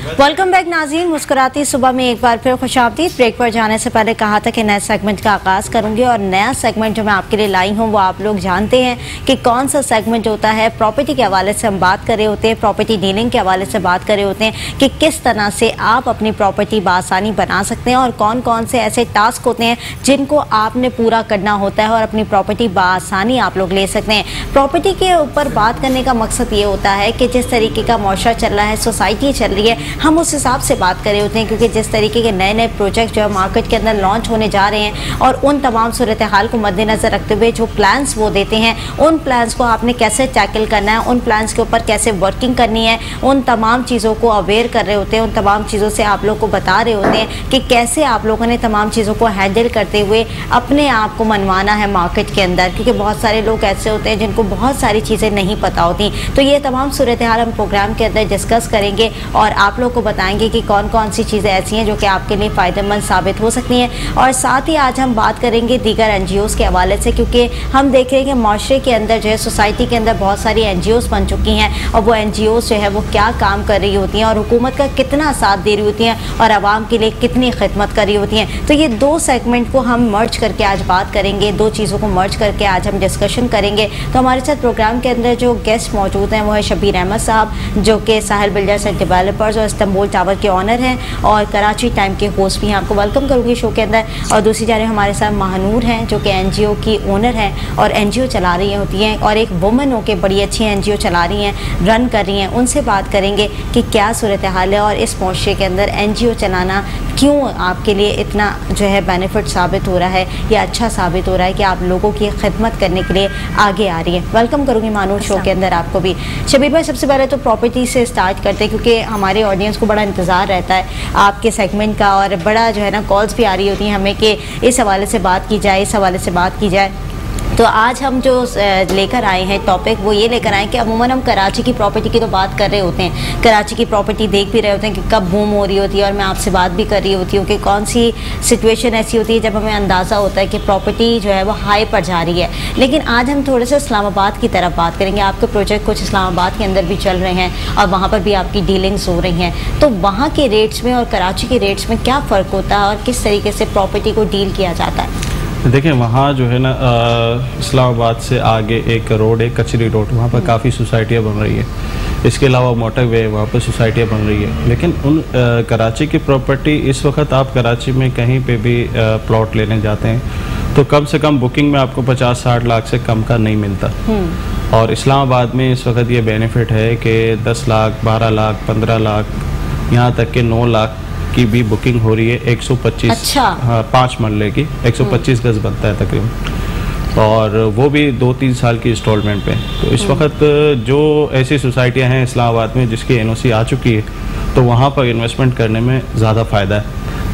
Welcome back नाज़रीन। मुस्कुराती सुबह में एक बार फिर खुशामदीद। ब्रेक पर जाने से पहले कहा था कि नए सेगमेंट का आगाज़ करूंगी और नया सेगमेंट जो मैं आपके लिए लाई हूं वो आप लोग जानते हैं कि कौन सा सेगमेंट होता है। प्रॉपर्टी के हवाले से हम बात कर रहे होते हैं, प्रॉपर्टी डीलिंग के हवाले से बात कर रहे होते हैं कि किस तरह से आप अपनी प्रॉपर्टी बआसानी बना सकते हैं और कौन कौन से ऐसे टास्क होते हैं जिनको आपने पूरा करना होता है और अपनी प्रॉपर्टी बआसानी आप लोग ले सकते हैं। प्रॉपर्टी के ऊपर बात करने का मकसद ये होता है कि जिस तरीके का मुआशरा चल रहा है, सोसाइटी चल रही है, हम उस हिसाब से बात कर रहे होते हैं क्योंकि जिस तरीके के नए नए प्रोजेक्ट जो है मार्केट के अंदर लॉन्च होने जा रहे हैं और उन तमाम सूरत हाल को मद्देनज़र रखते हुए जो प्लान्स वो देते हैं, उन प्लान्स को आपने कैसे टैकल करना है, उन प्लान्स के ऊपर कैसे वर्किंग करनी है, उन तमाम चीज़ों को अवेयर कर रहे होते हैं, उन तमाम चीज़ों से आप लोग को बता रहे होते हैं कि कैसे आप लोगों ने तमाम चीज़ों को हैंडल करते हुए अपने आप को मनवाना है मार्केट के अंदर। क्योंकि बहुत सारे लोग ऐसे होते हैं जिनको बहुत सारी चीज़ें नहीं पता होती। तो ये तमाम सूरत हाल हम प्रोग्राम के अंदर डिस्कस करेंगे और आप लोग को बताएंगे कि कौन कौन सी चीज़ें ऐसी हैं जो कि आपके लिए फ़ायदेमंद साबित हो सकती हैं। और साथ ही आज हम बात करेंगे दीगर NGOs के हवाले से, क्योंकि हम देख रहे हैं कि माशरे के अंदर जो है, सोसाइटी के अंदर बहुत सारी NGOs बन चुकी हैं और वो NGOs जो है वो क्या काम कर रही होती हैं और हुकूमत का कितना साथ दे रही होती हैं और आवाम के लिए कितनी खिदमत कर रही होती हैं। तो ये दो सेगमेंट को हम मर्ज करके आज बात करेंगे, दो चीज़ों को मर्ज करके आज हम डिस्कशन करेंगे। तो हमारे साथ प्रोग्राम के अंदर जो गेस्ट मौजूद हैं वो है शबीर अहमद साहब, जो कि साहिल बिल्डर्स एंड डेवलपर्स और इस्तांबुल टावर के ऑनर हैं और कराची टाइम के होस्ट भी हैं। आपको वेलकम करूँगी शो के अंदर। और दूसरी जानिब हमारे साथ महानूर हैं जो कि NGO की ओनर हैं और NGO चला रही होती हैं और एक वुमन होकर बड़ी अच्छी NGO चला रही हैं, रन कर रही हैं। उनसे बात करेंगे कि क्या सूरत हाल है और इस मुआशरे के अंदर NGO चलाना क्यों आपके लिए इतना जो है बेनिफिट साबित हो रहा है या अच्छा साबित हो रहा है कि आप लोगों की खिदमत करने के लिए आगे आ रही है। वेलकम करूँगी महानूर शो के अंदर आपको भी। शबीर भाई, सबसे पहले तो प्रॉपर्टी से स्टार्ट करते हैं क्योंकि हमारे ऑडियंस को बड़ा इंतज़ार रहता है आपके सेगमेंट का और बड़ा जो है ना कॉल्स भी आ रही होती हैं हमें कि इस हवाले से बात की जाए, इस हवाले से बात की जाए। तो आज हम जो लेकर आए हैं टॉपिक वो ये लेकर आए कि अमूमन हम कराची की प्रॉपर्टी की तो बात कर रहे होते हैं, कराची की प्रॉपर्टी देख भी रहे होते हैं कि कब बूम हो रही होती है और मैं आपसे बात भी कर रही होती हूँ कि कौन सी सिचुएशन ऐसी होती है जब हमें अंदाज़ा होता है कि प्रॉपर्टी जो है वो हाई पर जा रही है। लेकिन आज हम थोड़े से इस्लामाबाद की तरफ बात करेंगे। आपके प्रोजेक्ट कुछ इस्लामाबाद के अंदर भी चल रहे हैं और वहाँ पर भी आपकी डीलिंग्स हो रही हैं। तो वहाँ के रेट्स में और कराची के रेट्स में क्या फ़र्क होता है और किस तरीके से प्रॉपर्टी को डील किया जाता है? देखिए, वहाँ जो है ना इस्लामाबाद से आगे एक रोड है, कचरी रोड, वहाँ पर काफ़ी सोसाइटियाँ बन रही है। इसके अलावा मोटरवे, वहाँ पर सोसाइटियाँ बन रही है। लेकिन उन कराची की प्रॉपर्टी इस वक्त आप कराची में कहीं पे भी प्लॉट लेने जाते हैं तो कम से कम बुकिंग में आपको 50-60 लाख से कम का नहीं मिलता। और इस्लामाबाद में इस वक्त ये बेनिफिट है कि 10 लाख, 12 लाख, 15 लाख, यहाँ तक के 9 लाख की भी बुकिंग हो रही है। 125 अच्छा। हाँ, 5 मरले की 125 गज बनता है तकरीबन, और वो भी 2-3 साल की इंस्टॉलमेंट पे। तो इस वक्त जो ऐसी सोसाइटियां हैं इस्लामाबाद में जिसकी NOC आ चुकी है तो वहाँ पर इन्वेस्टमेंट करने में ज़्यादा फ़ायदा है,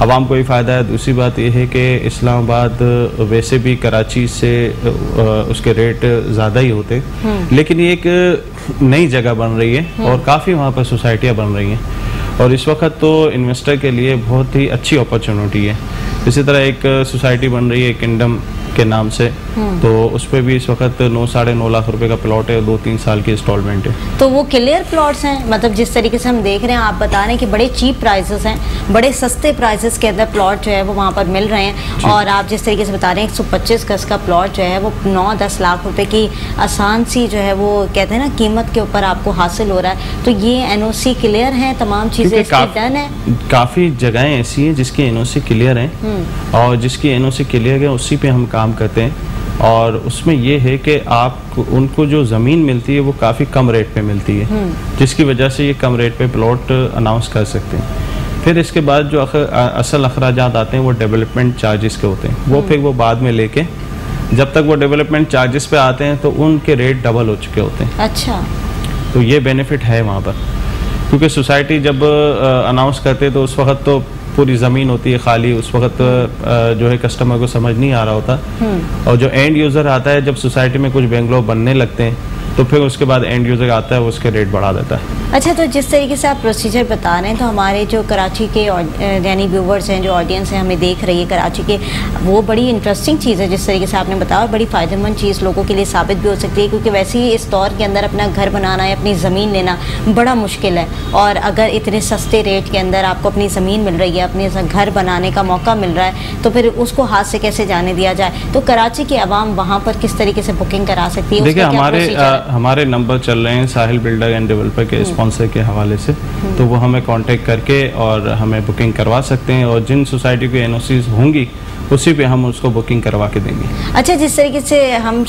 आवाम को भी फ़ायदा है। दूसरी बात यह है कि इस्लामाबाद वैसे भी कराची से उसके रेट ज़्यादा ही होते हैं, लेकिन ये एक नई जगह बन रही है और काफ़ी वहाँ पर सोसाइटियाँ बन रही हैं और इस वक्त तो इन्वेस्टर के लिए बहुत ही अच्छी अपॉर्चुनिटी है। इसी तरह एक सोसाइटी बन रही है किंगडम के नाम से, तो उस पर भी इस वक्त 9-9.5 लाख रुपए का प्लॉट है, 2-3 साल की इंस्टॉलमेंट है। तो वो क्लियर प्लॉट्स हैं, मतलब जिस तरीके से हम देख रहे हैं, आप बता रहे हैं कि बड़े चीप प्राइसेस हैं, बड़े सस्ते प्राइसेस के अंदर प्लॉट जो है वो वहाँ पर मिल रहे हैं। और आप जिस तरीके से बता रहे हैं 125 गज का प्लॉट जो है वो 9-10 लाख रुपए की आसान सी जो है वो कहते हैं ना कीमत के ऊपर आपको हासिल हो रहा है। तो ये NOC क्लियर है, तमाम चीज़ें डन है। काफ़ी जगहें ऐसी हैं जिसकी NOC क्लियर है और जिसकी NOC क्लियर है उसी पे हम काम करते हैं। और उसमें ये है कि आप उनको जो ज़मीन मिलती है वो काफ़ी कम रेट पे मिलती है, जिसकी वजह से ये कम रेट पे प्लॉट अनाउंस कर सकते हैं। फिर इसके बाद जो असल अखराजात आते हैं वो डेवलपमेंट चार्जेस के होते हैं, वो फिर वो बाद में लेके जब तक वो डेवलपमेंट चार्जेस पे आते हैं तो उनके रेट डबल हो चुके होते हैं। अच्छा, तो ये बेनिफिट है वहाँ पर, क्योंकि सोसाइटी जब अनाउंस करते हैं तो उस वक्त तो पूरी ज़मीन होती है खाली, उस वक्त जो है कस्टमर को समझ नहीं आ रहा होता। और जो एंड यूज़र आता है, जब सोसाइटी में कुछ बेंगलोर बनने लगते हैं तो फिर उसके बाद एंड यूज़र आता है, वो उसके रेट बढ़ा देता है। अच्छा, तो जिस तरीके से आप प्रोसीजर बता रहे हैं, तो हमारे जो कराची के यानी व्यूवर्स हैं, जो ऑडियंस है हमें देख रही है कराची के, वो बड़ी इंटरेस्टिंग चीज़ है जिस तरीके से आपने बताया, और बड़ी फ़ायदेमंद चीज़ लोगों के लिए साबित भी हो सकती है, क्योंकि वैसे ही इस दौर के अंदर अपना घर बनाना है, अपनी ज़मीन लेना बड़ा मुश्किल है, और अगर इतने सस्ते रेट के अंदर आपको अपनी ज़मीन मिल रही है, अपने घर बनाने का मौका मिल रहा है, तो फिर उसको हाथ से कैसे जाने दिया जाए। तो कराची की आवाम वहाँ पर किस तरीके से बुकिंग करा सकती है? देखिए, हमारे नंबर चल रहे हैं साहिल बिल्डर एंड डेवलपर के स्पॉन्सर के हवाले से, तो वो हमें कांटेक्ट करके और हमें बुकिंग करवा सकते हैं, और जिन सोसाइटी की एनओसीज होंगी उसी पे हम उसको बुकिंग करवा के देंगे। अच्छा, जिस तरीके से हम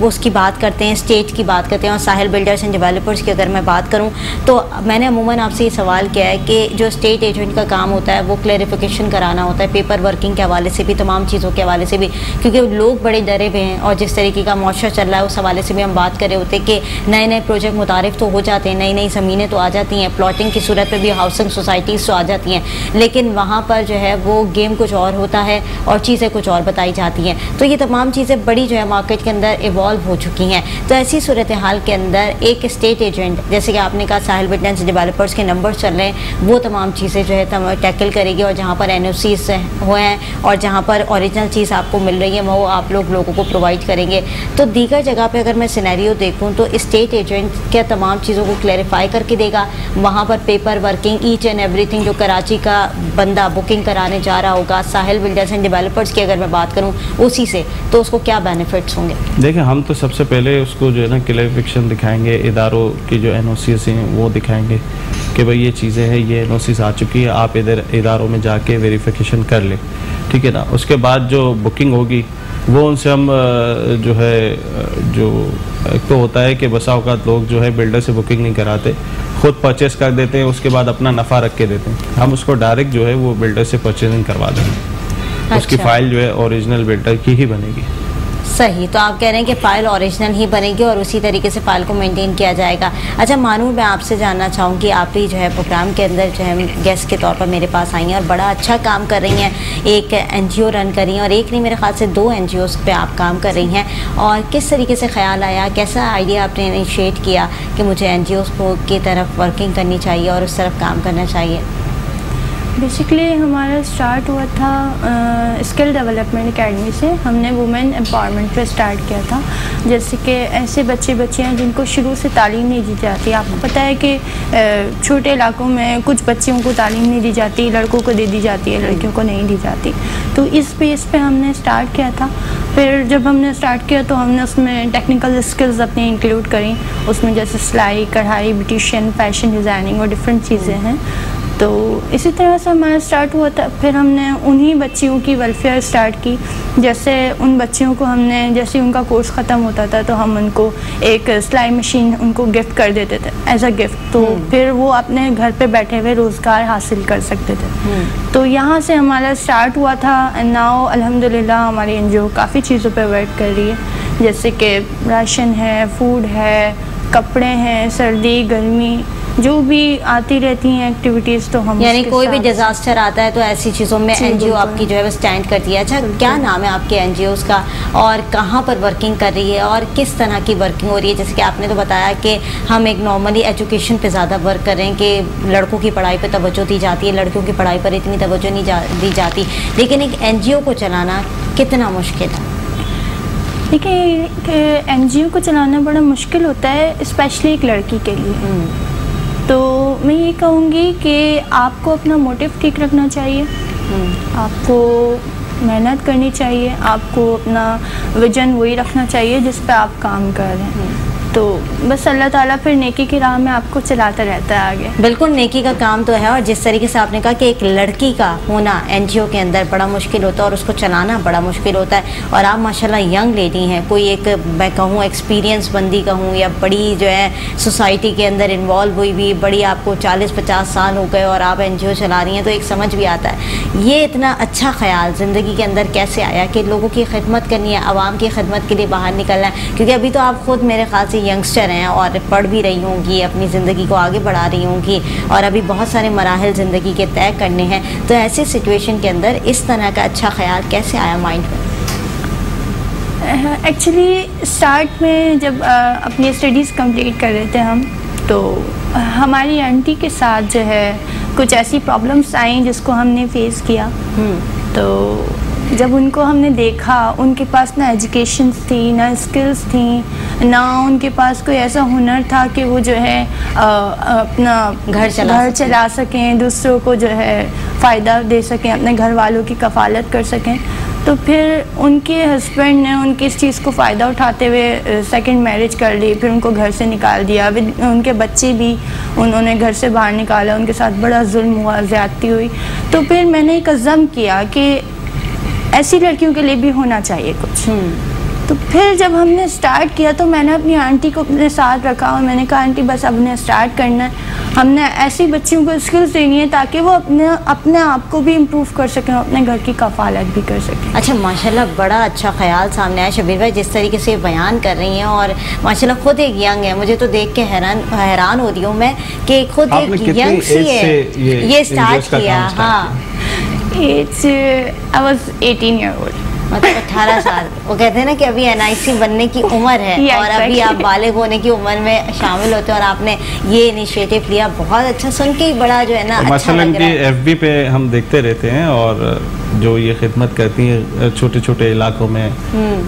उसकी बात करते हैं, स्टेट की बात करते हैं, और साहिल बिल्डर्स एंड डेवलपर्स की अगर मैं बात करूं, तो मैंने अमूमन आपसे ये सवाल किया है कि जो स्टेट एजेंट का काम होता है वो क्लैरिफिकेशन कराना होता है, पेपर वर्किंग के हवाले से भी, तमाम चीज़ों के हवाले से भी, क्योंकि लोग बड़े डरे हुए हैं, और जिस तरीके का मौशा चल रहा है उस हवाले से भी हम बात कर रहे होते हैं कि नए नए प्रोजेक्ट मुतारिफ तो हो जाते हैं, नई नई ज़मीनें तो आ जाती हैं, प्लॉटिंग की सूरत पर भी हाउसिंग सोसाइटीज़ तो आ जाती हैं, लेकिन वहाँ पर जो है वो गेम कुछ और होता है और चीज़ें कुछ और बताई जाती हैं। तो ये तमाम चीज़ें बड़ी जो है मार्केट के अंदर इवॉल्व हो चुकी हैं। तो ऐसी सूरत हाल के अंदर एक स्टेट एजेंट, जैसे कि आपने कहा साहिल बिल्डर्स एंड डेवलपर्स के नंबर चल रहे हैं, वो तमाम चीज़ें जो है टैकल करेगी, और जहाँ पर एनओसीज हुए हैं और जहाँ पर ओरिजिनल चीज़ आपको मिल रही है वो आप लोगों को प्रोवाइड करेंगे। तो दीगर जगह पर अगर मैं सिनेरियो देखूँ तो स्टेट एजेंट क्या तमाम चीज़ों को क्लैरिफाई करके देगा, वहाँ पर paper working each and everything जो कराची का बंदा बुकिंग कराने जा रहा होगा साहिल बिल्डर्स एंड डेवलपर्स की अगर मैं बात करूं उसी से, तो उसको क्या बेनिफिट्स होंगे? देखिए, हम तो सबसे पहले उसको जो है ना क्लैरिफिकेशन दिखाएंगे, इदारों की जो एनओसीज हैं वो दिखाएंगे कि भाई ये चीज़ें हैं, ये एनओसीज आ चुकी है, आप इधर इदारों में जाके वेरिफिकेशन कर लें, ठीक है ना। उसके बाद जो बुकिंग होगी वो उनसे हम जो है जो एक तो होता है कि बसा औकात लोग जो है बिल्डर से बुकिंग नहीं कराते, खुद परचेस कर देते हैं, उसके बाद अपना नफ़ा रख के देते हैं। हम उसको डायरेक्ट जो है वो बिल्डर से परचेजिंग करवा देंगे। अच्छा। उसकी फ़ाइल जो है ओरिजिनल बिल्डर की ही बनेगी। सही, तो आप कह रहे हैं कि फ़ाइल ओरिजिनल ही बनेगी और उसी तरीके से फ़ाइल को मेंटेन किया जाएगा। अच्छा मानूर, मैं आपसे जानना चाहूँगी, आप ही जो है प्रोग्राम के अंदर जो है गेस्ट के तौर पर मेरे पास आई हैं और बड़ा अच्छा काम कर रही हैं, एक एनजीओ रन कर रही हैं, और एक नहीं मेरे ख्याल से 2 एनजीओज़ पे आप काम कर रही हैं। और किस तरीके से ख्याल आया, कैसा आइडिया आपने इनिशिएट किया कि मुझे एनजीओज़ की तरफ वर्किंग करनी चाहिए और उस तरफ काम करना चाहिए? बेसिकली हमारा स्टार्ट हुआ था स्किल डेवलपमेंट एकेडमी से। हमने वुमेन एम्पावरमेंट पे स्टार्ट किया था। जैसे कि ऐसे बच्चियाँ जिनको शुरू से तालीम नहीं दी जाती, आपको पता है कि छोटे इलाकों में कुछ बच्चियों को तालीम नहीं दी जाती, लड़कों को दे दी जाती है, लड़कियों को नहीं दी जाती। तो इस बेस पे हमने स्टार्ट किया था। फिर जब हमने स्टार्ट किया तो हमने उसमें टेक्निकल स्किल्स अपनी इंक्लूड करी, उसमें जैसे सिलाई, कढ़ाई, ब्यूटिशियन, फैशन डिज़ाइनिंग और डिफरेंट चीज़ें हैं। तो इसी तरह से हमारा स्टार्ट हुआ था। फिर हमने उन्हीं बच्चियों की वेलफेयर स्टार्ट की। जैसे उन बच्चियों को हमने, जैसे उनका कोर्स ख़त्म होता था तो हम उनको एक सिलाई मशीन उनको गिफ्ट कर देते थे एज अ गिफ्ट। तो फिर वो अपने घर पे बैठे हुए रोज़गार हासिल कर सकते थे। तो यहाँ से हमारा स्टार्ट हुआ था। एंड नाउ अल्हम्दुलिल्लाह हमारी एनजीओ काफ़ी चीज़ों पे वर्क कर रही है, जैसे कि राशन है, फूड है, कपड़े हैं, सर्दी गर्मी जो भी आती रहती हैं एक्टिविटीज़। तो हम यानी कोई भी डिज़ास्टर आता है तो ऐसी चीज़ों में एनजीओ आपकी जो है वो स्टैंड करती है। अच्छा, क्या नाम है आपके एनजीओज़ का और कहाँ पर वर्किंग कर रही है और किस तरह की वर्किंग हो रही है? जैसे कि आपने तो बताया कि हम एक नॉर्मली एजुकेशन पे ज़्यादा वर्क कर रहे हैं कि लड़कों की पढ़ाई पर तवज्जो दी जाती है, लड़कियों की पढ़ाई पर इतनी तवज्जो नहीं दी जाती, लेकिन एक एनजीओ को चलाना कितना मुश्किल है? देखिए, एनजीओ को चलाना बड़ा मुश्किल होता है, स्पेशली एक लड़की के लिए। तो मैं ये कहूँगी कि आपको अपना मोटिव ठीक रखना चाहिए, आपको मेहनत करनी चाहिए, आपको अपना विजन वही रखना चाहिए जिस पे आप काम कर रहे हैं। तो बस अल्लाह ताला फिर नेकी की राह में आपको चलाता रहता है आगे। बिल्कुल, नेकी का काम तो है। और जिस तरीके से आपने कहा कि एक लड़की का होना एनजीओ के अंदर बड़ा मुश्किल होता है और उसको चलाना बड़ा मुश्किल होता है, और आप माशाल्लाह यंग लेडी हैं, कोई एक मैं कहूँ एक्सपीरियंस बंदी कहूँ या बड़ी जो है सोसाइटी के अंदर इन्वॉल्व हुई भी, बड़ी आपको 40-50 साल हो गए और आप एनजीओ चला रही हैं, तो एक समझ भी आता है ये इतना अच्छा ख्याल ज़िंदगी के अंदर कैसे आया कि लोगों की खिदमत करनी है, आवाम की खिदमत के लिए बाहर निकलना है। क्योंकि अभी तो आप ख़ुद मेरे ख्याल से यंगस्टर हैं और पढ़ भी रही होंगी, अपनी ज़िंदगी को आगे बढ़ा रही होंगी और अभी बहुत सारे मराहिल ज़िंदगी के तय करने हैं। तो ऐसी सिचुएशन के अंदर इस तरह का अच्छा ख्याल कैसे आया माइंड में? एक्चुअली स्टार्ट में जब अपनी स्टडीज़ कंप्लीट कर रहे थे हम, तो हमारी आंटी के साथ जो है कुछ ऐसी प्रॉब्लम्स आई जिसको हमने फेस किया। तो जब उनको हमने देखा, उनके पास ना एजुकेशन थी, ना स्किल्स थी, ना उनके पास कोई ऐसा हुनर था कि वो जो है अपना घर चला सकें, दूसरों को जो है फ़ायदा दे सकें, अपने घर वालों की कफ़ालत कर सकें। तो फिर उनके हस्बैंड ने उनकी इस चीज़ को फ़ायदा उठाते हुए सेकंड मैरिज कर ली, फिर उनको घर से निकाल दिया। उनके बच्चे भी उन्होंने घर से बाहर निकाला, उनके साथ बड़ा जुल्म हुआ, ज़्यादती हुई। तो फिर मैंने एक अज़्म किया कि ऐसी लड़कियों के लिए भी होना चाहिए कुछ। तो फिर जब हमने स्टार्ट किया तो मैंने अपनी आंटी को अपने साथ रखा और मैंने कहा आंटी बस अब ने स्टार्ट करना है, हमने ऐसी बच्चियों को स्किल्स देनी है ताकि वो अपने आप को भी इम्प्रूव कर सकें, अपने घर की कफ़ालत भी कर सकें। अच्छा, माशाल्लाह बड़ा अच्छा ख्याल सामने आया शबीर भाई, जिस तरीके से बयान कर रही हैं। और माशाल्लाह खुद एक यंग है, मुझे तो देख के हैरान हो रही हूँ मैं कि खुद एक यंग सी है ये स्टार्ट किया। हाँ, I was 18 year old। मतलब 18 साल। वो कहते हैं ना कि अभी NIC बनने की उम्र है और अभी आप बालिग होने की उम्र में शामिल होते हैं और आपने ये इनिशिएटिव लिया। बहुत अच्छा, सुन के ही बड़ा जो है ना अच्छा लग रहा है। FB पे हम देखते रहते हैं और जो ये खिदमत करती हैं छोटे छोटे इलाकों में,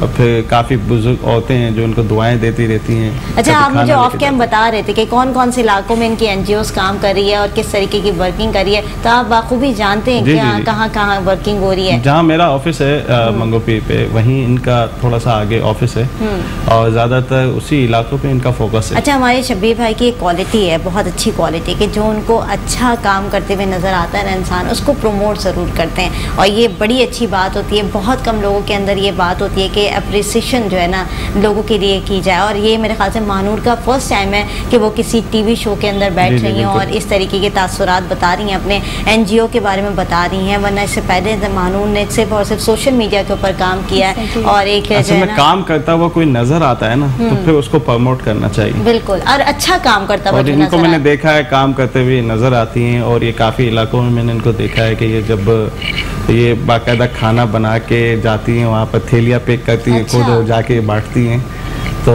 और फिर काफ़ी बुजुर्ग औरतें हैं जो उनको दुआएं देती रहती हैं। अच्छा, आप मुझे ऑफ कैम बता रहे थे कि कौन कौन से इलाकों में इनकी NGOs काम कर रही है और किस तरीके की वर्किंग कर रही है, तो आप बाखूबी जानते हैं कि कहाँ कहाँ वर्किंग हो रही है। जहाँ मेरा ऑफिस है मंगोपी पे, वहीं इनका थोड़ा सा आगे ऑफिस है और ज़्यादातर उसी इलाकों पे इनका फोकस है। अच्छा, हमारे शबीर भाई की एक क्वालिटी है, बहुत अच्छी क्वालिटी, कि जो उनको अच्छा काम करते हुए नज़र आता है ना इंसान, उसको प्रमोट ज़रूर करते हैं और ये बड़ी अच्छी बात होती है। बहुत कम लोगों के अंदर ये बात होती है कि अप्रिसिएशन जो है ना लोगों के लिए की जाए, और ये मेरे ख्याल से महानूर का फर्स्ट टाइम है कि वो किसी TV शो के अंदर बैठ रही हैं और इस तरीके के तासुरात बता रही हैं, अपने NGO के बारे में बता रही हैं। वरना इससे पहले महानूर ने सिर्फ और सिर्फ सोशल मीडिया के ऊपर काम किया है और एक जो है ना काम करता हुआ कोई नजर आता है ना, तो फिर उसको प्रमोट करना चाहिए। बिल्कुल, और अच्छा काम करता हुआ इनको मैंने देखा है काम करते हुए नजर आती हैं, और ये काफ़ी इलाकों में मैंने इनको देखा है कि ये जब ये बाकायदा खाना बना के जाती हैं, वहाँ पर थैलियाँ पैक करती हैं, खुद जाके बांटती हैं। तो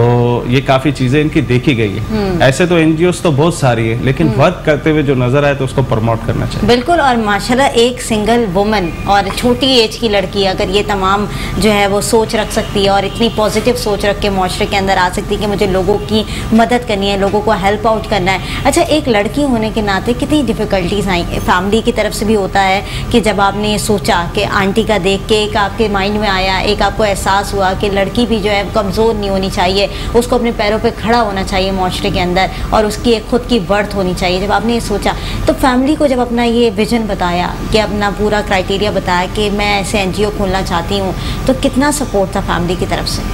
ये काफ़ी चीज़ें इनकी देखी गई है। ऐसे तो NGOs तो बहुत सारी है, लेकिन वर्क करते हुए जो नज़र आए तो उसको प्रमोट करना चाहिए। बिल्कुल, और माशाल्लाह एक सिंगल वुमन और छोटी एज की लड़की अगर ये तमाम जो है वो सोच रख सकती है और इतनी पॉजिटिव सोच रख के माशरे के अंदर आ सकती है कि मुझे लोगों की मदद करनी है, लोगों को हेल्प आउट करना है। अच्छा, एक लड़की होने के नाते कितनी डिफ़िकल्टीज आई फैमिली की तरफ से भी होता है कि जब आपने ये सोचा कि आंटी का देख के एक आपके माइंड में आया, एक आपको एहसास हुआ कि लड़की भी जो है कमज़ोर नहीं होनी चाहिए, उसको अपने पैरों पे खड़ा होना चाहिए माशरे के अंदर और उसकी एक खुद की वर्थ होनी चाहिए। जब आपने ये सोचा तो फैमिली को जब अपना ये विजन बताया कि अपना पूरा क्राइटेरिया बताया कि मैं ऐसे NGO खोलना चाहती हूँ, तो कितना सपोर्ट था फैमिली की तरफ से?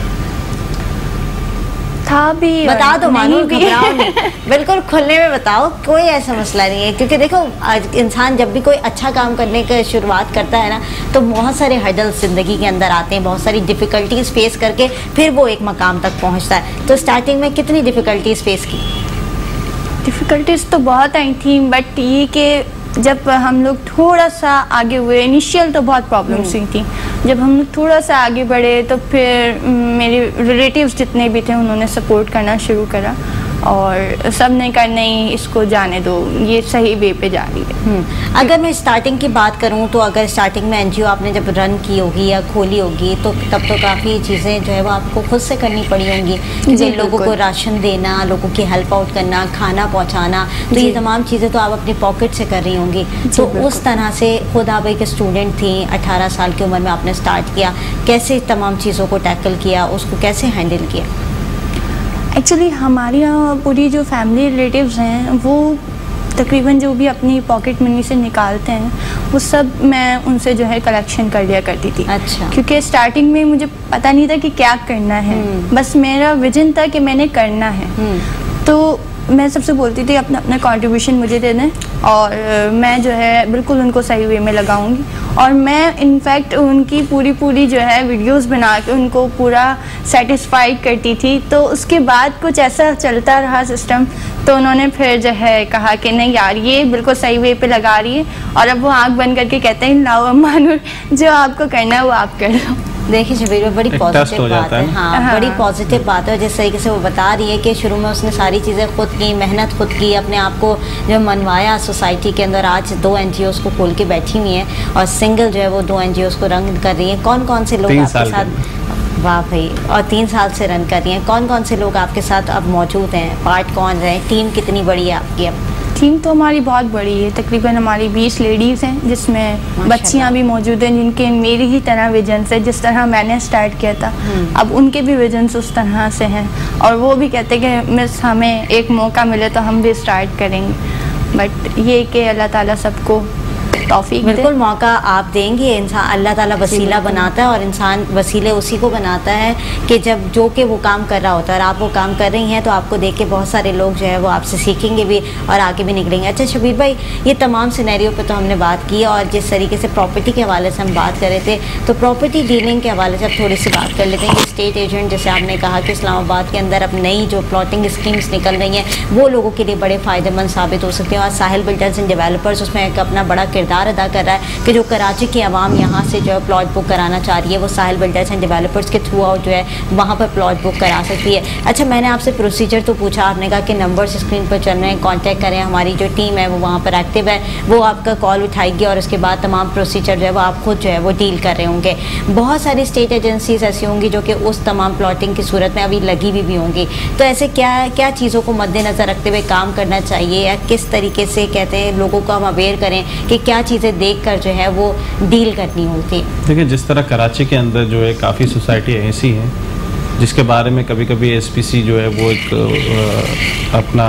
था भी, बता दो मानो, घबराओ नहीं, बिल्कुल खुलने में बताओ, कोई ऐसा मसला नहीं है। क्योंकि देखो इंसान जब भी कोई अच्छा काम करने की शुरुआत करता है ना, तो बहुत सारे हर्डल्स ज़िंदगी के अंदर आते हैं, बहुत सारी डिफ़िकल्टीज़ फेस करके फिर वो एक मकाम तक पहुंचता है। तो स्टार्टिंग में कितनी डिफ़िकल्टीज़ फेस की? डिफ़िकल्टीज़ तो बहुत आई थी, बट ये कि जब हम लोग थोड़ा सा आगे हुए, इनिशियल तो बहुत प्रॉब्लम्स हुई थी, जब हम लोग थोड़ा सा आगे बढ़े तो फिर मेरे रिलेटिव्स जितने भी थे उन्होंने सपोर्ट करना शुरू करा और सब ने कहा नहीं इसको जाने दो, ये सही वे पे जा रही है। अगर मैं स्टार्टिंग की बात करूं तो अगर स्टार्टिंग में NGO आपने जब रन की होगी या खोली होगी तो तब तो काफ़ी चीज़ें जो है वो आपको खुद से करनी पड़ी होंगी, क्योंकि लोगों को राशन देना, लोगों की हेल्प आउट करना, खाना पहुंचाना, तो ये तमाम चीज़ें तो आप अपनी पॉकेट से कर रही होंगी। तो उस तरह से खुद आप एक स्टूडेंट थी, 18 साल की उम्र में आपने स्टार्ट किया, कैसे तमाम चीज़ों को टैकल किया, उसको कैसे हैंडल किया? एक्चुअली हमारे यहाँ पूरी जो फैमिली रिलेटिव्स हैं वो तकरीबन जो भी अपनी पॉकेट मनी से निकालते हैं वो सब मैं उनसे जो है कलेक्शन कर लिया करती थी। अच्छा। क्योंकि स्टार्टिंग में मुझे पता नहीं था कि क्या करना है, बस मेरा विजन था कि मैंने करना है। तो मैं सबसे बोलती थी अपना अपना कंट्रीब्यूशन मुझे दे दें और मैं जो है बिल्कुल उनको सही वे में लगाऊंगी, और मैं इनफैक्ट उनकी पूरी जो है वीडियोस बना के उनको पूरा सेटिस्फाइड करती थी। तो उसके बाद कुछ ऐसा चलता रहा सिस्टम, तो उन्होंने फिर जो है कहा कि नहीं यार ये बिल्कुल सही वे पे लगा रही है, और अब वो आँख बंद करके कहते हैं लाओ अम्मा नूर, जो आपको करना है वो आप कर लो। देखिए शबीर भाई, बड़ी पॉजिटिव बात है। हाँ, बड़ी पॉजिटिव बात है। जिस तरीके से वो बता रही है कि शुरू में उसने सारी चीज़ें खुद की, मेहनत खुद की, अपने आप को जो मनवाया सोसाइटी के अंदर, आज 2 NGOs को खोल के बैठी हुई हैं और सिंगल जो है वो 2 NGOs को रन कर रही हैं। कौन कौन से लोग आपके साथ? वाह भाई, और 3 साल से रन कर रही हैं। कौन कौन से लोग आपके साथ अब मौजूद हैं? पार्ट कौन रहे? टीम कितनी बड़ी है आपकी अब? टीम तो हमारी बहुत बड़ी है, तकरीबन हमारी 20 लेडीज़ हैं, जिसमें बच्चियां भी मौजूद हैं जिनके मेरी ही तरह विजन्स है। जिस तरह मैंने स्टार्ट किया था, अब उनके भी विजन्स उस तरह से हैं और वो भी कहते हैं कि मिस हमें एक मौका मिले तो हम भी स्टार्ट करेंगे। बट ये कि अल्लाह ताला सबको तौफीक दे। बिल्कुल, मौका आप देंगे। इंसान, अल्लाह ताला वसीला बनाता है और इंसान वसीले उसी को बनाता है कि जब जो कि वो काम कर रहा होता है। और आप वो काम कर रही हैं तो आपको देख के बहुत सारे लोग जो है वो आपसे सीखेंगे भी और आगे भी निकलेंगे। अच्छा शबीर भाई, ये तमाम सिनेरियो पे तो हमने बात की और जिस तरीके से प्रॉपर्टी के हवाले से हम बात कर रहे थे, तो प्रॉपर्टी डीलिंग के हवाले से अब थोड़ी सी बात कर लेते हैं कि स्टेट एजेंट, जैसे आपने कहा कि इस्लामाबाद के अंदर अब नई जो प्लॉटिंग स्कीम्स निकल रही हैं वो लोगों के लिए बड़े फ़ायदेमंद साबित हो सकते हैं। और साहिल बिल्डर्स एंड डेवलपर्स उसमें एक अपना बड़ा किरदार अदा कर रहा है कि जो कराची की आवाम यहाँ से जो है प्लॉट बुक कराना चाह रही है, वो साहिल बिल्डर्स एंड डेवलपर्स के थ्रू आउट जो है वहाँ पर प्लॉट बुक करा सकती है। अच्छा, मैंने आपसे प्रोसीजर तो पूछा, आपने कहा कि नंबर्स स्क्रीन पर चल रहे हैं, कांटेक्ट करें, हमारी जो टीम है वो वहाँ पर एक्टिव है, वो आपका कॉल उठाएगी और उसके बाद तमाम प्रोसीजर जो है वो आप खुद जो है वो डील कर रहे होंगे। बहुत सारी स्टेट एजेंसीज ऐसी होंगी जो कि उस तमाम प्लॉटिंग की सूरत में अभी लगी भी होंगी, तो ऐसे क्या चीज़ों को मद्देनज़र रखते हुए काम करना चाहिए या किस तरीके से कहते हैं लोगों को हम अवेयर करें कि क्या चीज़ें देख कर जो है वो डील करनी होती है? देखिए, जिस तरह कराची के अंदर जो है काफ़ी सोसाइटी ऐसी हैं जिसके बारे में कभी कभी SPC जो है वो एक अपना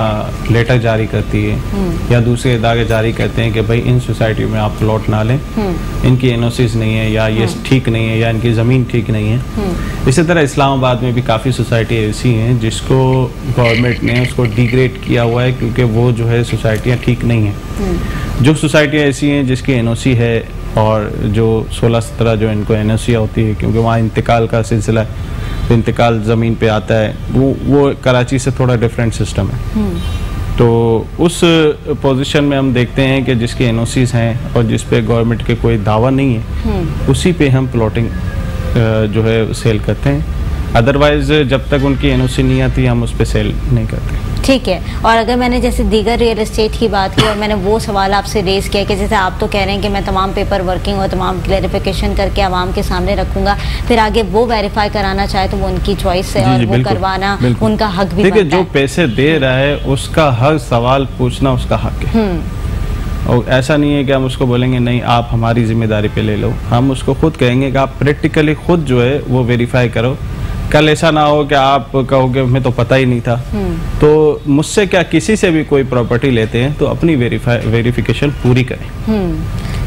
लेटर जारी करती है या दूसरे इदारे जारी करते हैं कि भाई इन सोसाइटी में आप प्लॉट ना लें, इनकी NOCs नहीं है या ये ठीक नहीं है या इनकी ज़मीन ठीक नहीं है। इसी तरह इस्लामाबाद में भी काफ़ी सोसाइटी ऐसी हैं जिसको गवर्नमेंट ने उसको डिग्रेड किया हुआ है क्योंकि वो जो है सोसाइटियाँ ठीक नहीं हैं। जो सोसाइटियाँ ऐसी हैं जिसकी NOC है और जो 16-17 जो इनको NOC होती है, क्योंकि वहाँ इंतकाल का सिलसिला है, तो इंतकाल ज़मीन पे आता है, वो कराची से थोड़ा डिफरेंट सिस्टम है। तो उस पोजीशन में हम देखते हैं कि जिसकी NOCs हैं और जिस पे गवर्नमेंट के कोई दावा नहीं है, उसी पे हम प्लॉटिंग जो है सेल करते हैं। अदरवाइज जब तक उनकी NOC नहीं आती हम उस पर सेल नहीं करते। ठीक है। और अगर मैंने जैसे दीगर रियल एस्टेट की बात की और मैंने वो सवाल आपसे रेज़ किया कि जैसे आप तो कह रहे हैं कि मैं तमाम पेपर वर्किंग और तमाम क्लैरिफिकेशन करके आवाम के सामने रखूंगा, फिर आगे वो वेरीफाई कराना चाहे तो वो उनकी चॉइस है और वो करवाना उनका हक भी बनता है। जो पैसे दे रहा है उसका हर सवाल पूछना उसका हक है और ऐसा नहीं है कि हम उसको बोलेंगे नहीं आप हमारी जिम्मेदारी पे ले लो। हम उसको खुद कहेंगे कि आप प्रैक्टिकली खुद जो है वो वेरीफाई करो। कल ऐसा ना हो कि आप कहोगे हमें तो पता ही नहीं था। तो मुझसे क्या, किसी से भी कोई प्रॉपर्टी लेते हैं तो अपनी वेरिफिकेशन पूरी करें।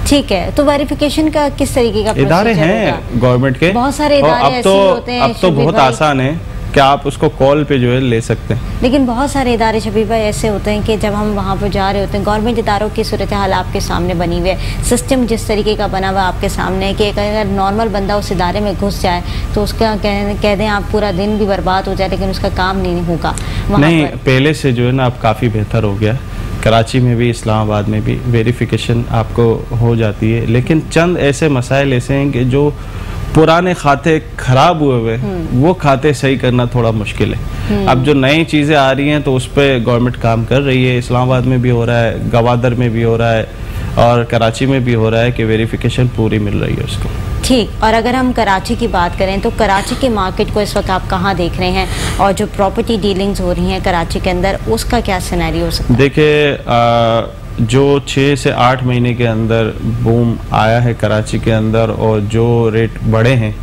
ठीक है। तो वेरिफिकेशन का किस तरीके का इदारे हैं गवर्नमेंट के, बहुत सारे इदारे ऐसे होते हैं। अब तो बहुत आसान है कि आप उसको कॉल पे जो है ले सकते हैं। लेकिन बहुत सारे इदारे शबीर भाई ऐसे होते हैं कि जब हम वहाँ पर जा रहे होते हैं, गवर्नमेंट इदारों की सूरत हाल आपके सामने बनी हुई है, सिस्टम जिस तरीके का बना हुआ आपके सामने है कि अगर नॉर्मल बंदा उस इदारे में घुस जाए तो उसका कह दें आप पूरा दिन भी बर्बाद हो जाए लेकिन उसका काम नहीं होगा। नहीं, पहले से जो है ना अब काफ़ी बेहतर हो गया। कराची में भी इस्लामाबाद में भी वेरिफिकेशन आपको हो जाती है, लेकिन चंद ऐसे मसाइल ऐसे हैं कि जो पुराने खाते खराब हुए वो खाते सही करना थोड़ा मुश्किल है। अब जो नई चीज़ें आ रही हैं तो उस पर गवर्नमेंट काम कर रही है। इस्लामाबाद में भी हो रहा है, गवादर में भी हो रहा है और कराची में भी हो रहा है कि वेरिफिकेशन पूरी मिल रही है उसको। ठीक। और अगर हम कराची की बात करें तो कराची के मार्केट को इस वक्त आप कहाँ देख रहे हैं और जो प्रॉपर्टी डीलिंग्स हो रही हैं कराची के अंदर उसका क्या सिनेरियो हो सकता है? देखिए, जो 6 से 8 महीने के अंदर बूम आया है कराची के अंदर और जो रेट बढ़े हैं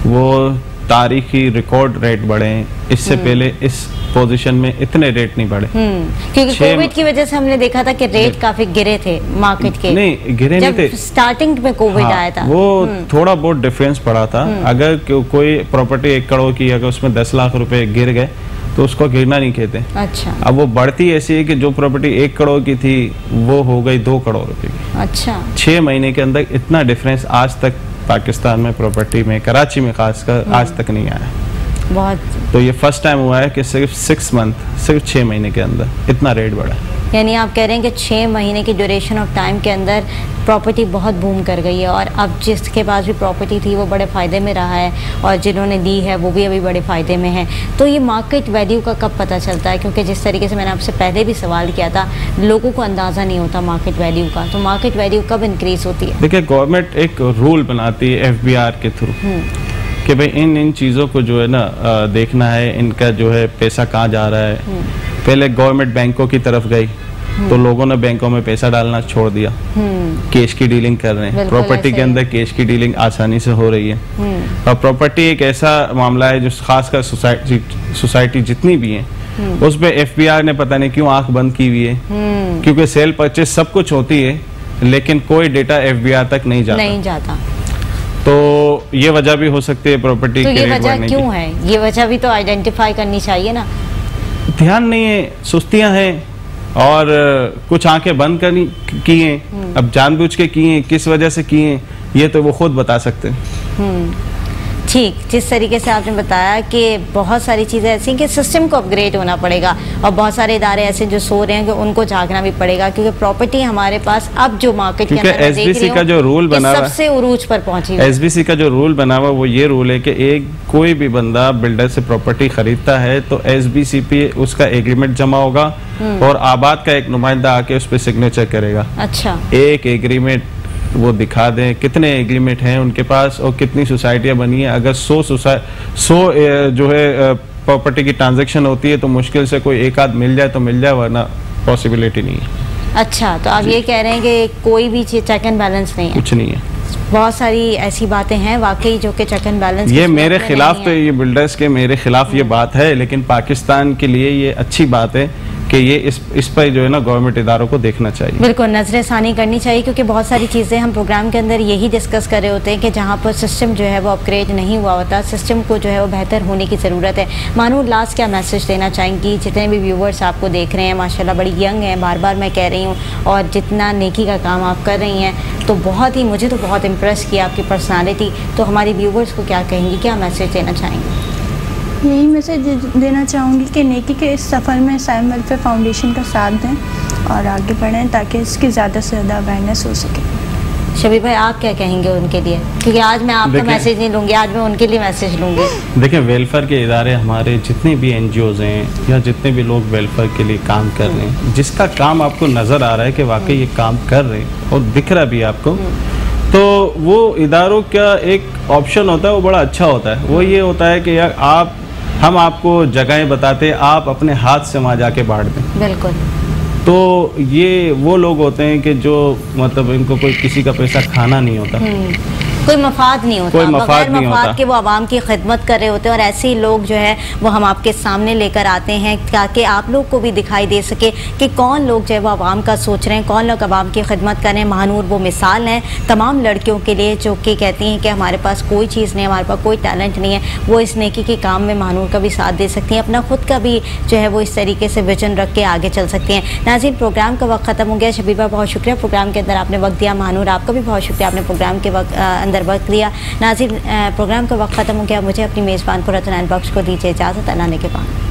वो तारीखी रिकॉर्ड रेट बढ़े हैं। इससे पहले इस पोजीशन में इतने रेट नहीं बढ़े क्योंकि कोविड की वजह से हमने देखा था कि रेट काफी गिरे थे मार्केट के। नहीं, गिरे नहीं थे, स्टार्टिंग में कोविड आया था वो थोड़ा बहुत डिफरेंस पड़ा था। अगर कोई प्रॉपर्टी 1 करोड़ की अगर उसमें 10 लाख रुपए गिर गए तो उसको गिरना नहीं कहते। अच्छा। अब वो बढ़ती ऐसी है कि जो प्रॉपर्टी 1 करोड़ की थी वो हो गई 2 करोड़ रुपए की। अच्छा। 6 महीने के अंदर इतना डिफरेंस आज तक पाकिस्तान में प्रॉपर्टी में, कराची में खासकर आज तक नहीं आया। बहुत। तो ये फर्स्ट टाइम हुआ है कि सिर्फ 6 महीने के अंदर इतना रेट बढ़ा है। यानी आप कह रहे हैं कि 6 महीने की ड्यूरेशन ऑफ टाइम के अंदर प्रॉपर्टी बहुत बूम कर गई है, और अब जिसके पास भी प्रॉपर्टी थी वो बड़े फ़ायदे में रहा है, और जिन्होंने ली है वो भी अभी बड़े फ़ायदे में है। तो ये मार्केट वैल्यू का कब पता चलता है? क्योंकि जिस तरीके से मैंने आपसे पहले भी सवाल किया था, लोगों को अंदाज़ा नहीं होता मार्केट वैल्यू का, तो मार्केट वैल्यू कब इंक्रीज़ होती है? देखिए, गवर्नमेंट एक रूल बनाती है FBR के थ्रू कि भाई इन चीज़ों को जो है ना देखना है, इनका जो है पैसा कहाँ जा रहा है। पहले गवर्नमेंट बैंकों की तरफ गई तो लोगों ने बैंकों में पैसा डालना छोड़ दिया, कैश की डीलिंग कर रहे हैं। प्रॉपर्टी के अंदर कैश की डीलिंग आसानी से हो रही है, और प्रॉपर्टी एक ऐसा मामला है जो खासकर सोसाइटी जितनी भी है उस पे FBR ने पता नहीं क्यों आंख बंद की हुई है, क्योंकि सेल परचेस सब कुछ होती है लेकिन कोई डेटा FBR तक नहीं जाता। तो ये वजह भी हो सकती है प्रॉपर्टी के रेट बढ़ने की। ये वजह क्यों है? ये वजह भी तो आइडेंटिफाई करनी चाहिए ना। ध्यान नहीं है, सुस्तियां हैं, और कुछ आंखें बंद करनी की हैं। अब जानबूझ के की हैं, किस वजह से की हैं, ये तो वो खुद बता सकते हैं। ठीक, जिस तरीके से आपने बताया कि बहुत सारी चीज़ें ऐसी हैं कि सिस्टम को अपग्रेड होना पड़ेगा, और बहुत सारे इदारे ऐसे जो सो रहे हैं कि उनको जागना भी पड़ेगा, क्योंकि प्रॉपर्टी हमारे पास अब जो मार्केट के अंदर मैं देख रही हूं, का जो रूल बना सबसे उरूज पर पहुंची। SBC का जो रूल बना हुआ वो ये रूल है कि एक कोई भी बंदा बिल्डर से प्रॉपर्टी खरीदता है तो SBC पे उसका एग्रीमेंट जमा होगा, और आबाद का एक नुमाइंदा आके उस पर सिग्नेचर करेगा। अच्छा, एक एग्रीमेंट वो दिखा दें कितने एग्रीमेंट हैं उनके पास और कितनी सोसाइटियां बनी है। अगर 100 जो है प्रॉपर्टी की ट्रांजैक्शन होती है तो मुश्किल से कोई एक आध मिल जाए तो मिल जाए, वरना पॉसिबिलिटी नहीं है। अच्छा, तो आप ये कह रहे हैं कि कोई भी चेक एंड बैलेंस नहीं है? कुछ नहीं है। बहुत सारी ऐसी बातें हैं वाकई जो कि चेक एंड बैलेंस ये मेरे खिलाफ, तो ये बिल्डर्स के मेरे खिलाफ ये बात है, लेकिन पाकिस्तान के लिए ये अच्छी बात है कि ये इस पर जो है ना गवर्नमेंट इदारों को देखना चाहिए। बिल्कुल नजर सानी करनी चाहिए, क्योंकि बहुत सारी चीज़ें हम प्रोग्राम के अंदर यही डिस्कस कर रहे होते हैं कि जहाँ पर सिस्टम जो है वो अपग्रेड नहीं हुआ होता, सिस्टम को जो है वो बेहतर होने की ज़रूरत है। मानूर, लास्ट क्या मैसेज देना चाहेंगी? जितने भी व्यूवर्स आपको देख रहे हैं माशाल्लाह बड़ी यंग हैं, बार बार मैं कह रही हूँ, और जितना नेकी का काम आप कर रही हैं तो बहुत ही, मुझे तो बहुत इम्प्रेस किया आपकी पर्सनालिटी। तो हमारी व्यूवर्स को क्या कहेंगी, क्या मैसेज देना चाहेंगी? यही मैसेज देना चाहूँगी कि नेकी के इस सफ़र में साइम वेलफेयर फाउंडेशन का साथ दें और आगे बढ़ें ताकि इसकी ज़्यादा से ज़्यादा अवेयरनेस हो सके। शबीर भाई, आप क्या कहेंगे उनके लिए? क्योंकि आज मैं आपका मैसेज नहीं लूँगी, आज मैं उनके लिए मैसेज लूँगी। देखिए, वेलफेयर के इदारे हमारे जितने भी NGOs हैं या जितने भी लोग वेलफेयर के लिए काम कर रहे हैं, जिसका काम आपको नज़र आ रहा है कि वाकई ये काम कर रहे हैं और दिख रहा भी आपको, तो वो इदारों का एक ऑप्शन होता है, वो बड़ा अच्छा होता है। वो ये होता है कि यार हम आपको जगहें बताते, आप अपने हाथ से वहाँ जाके बांट दें। बिल्कुल। तो ये वो लोग होते हैं कि जो मतलब इनको कोई किसी का पैसा खाना नहीं होता, कोई मफाद नहीं होता, कोई मफाद नहीं होता कि वो आवाम की खिदमत कर रहे होते हैं। और ऐसे ही लोग जो है वो हम आपके सामने लेकर आते हैं ताकि आप लोग को भी दिखाई दे सके कि कौन लोग जो है वो आवाम का सोच रहे हैं, कौन लोग आवाम की खिदमत कर रहे हैं। महानूर वो मिसाल है तमाम लड़कियों के लिए जो कि कहती हैं कि हमारे पास कोई चीज़ नहीं है, हमारे पास कोई टैलेंट नहीं है, वो इस नेकी के काम में महानूर का भी साथ दे सकती हैं, अपना खुद का भी जो है वो इस तरीके से विजन रख के आगे चल सकती हैं। नाज़रीन, प्रोग्राम का वक्त ख़त्म हो गया। शबीर भाई, बहुत शुक्रिया प्रोग्राम के अंदर आपने वक्त दिया। महानूर, आपका भी बहुत शुक्रिया, आपने प्रोग्राम के अंदर वक्त दिया। नाज़रीन, प्रोग्राम का वक्त ख़त्म हो गया। मुझे अपनी मेज़बान पुरतनैन बख्श को दीजिए इजाज़त। अल्लाह ने के बाद।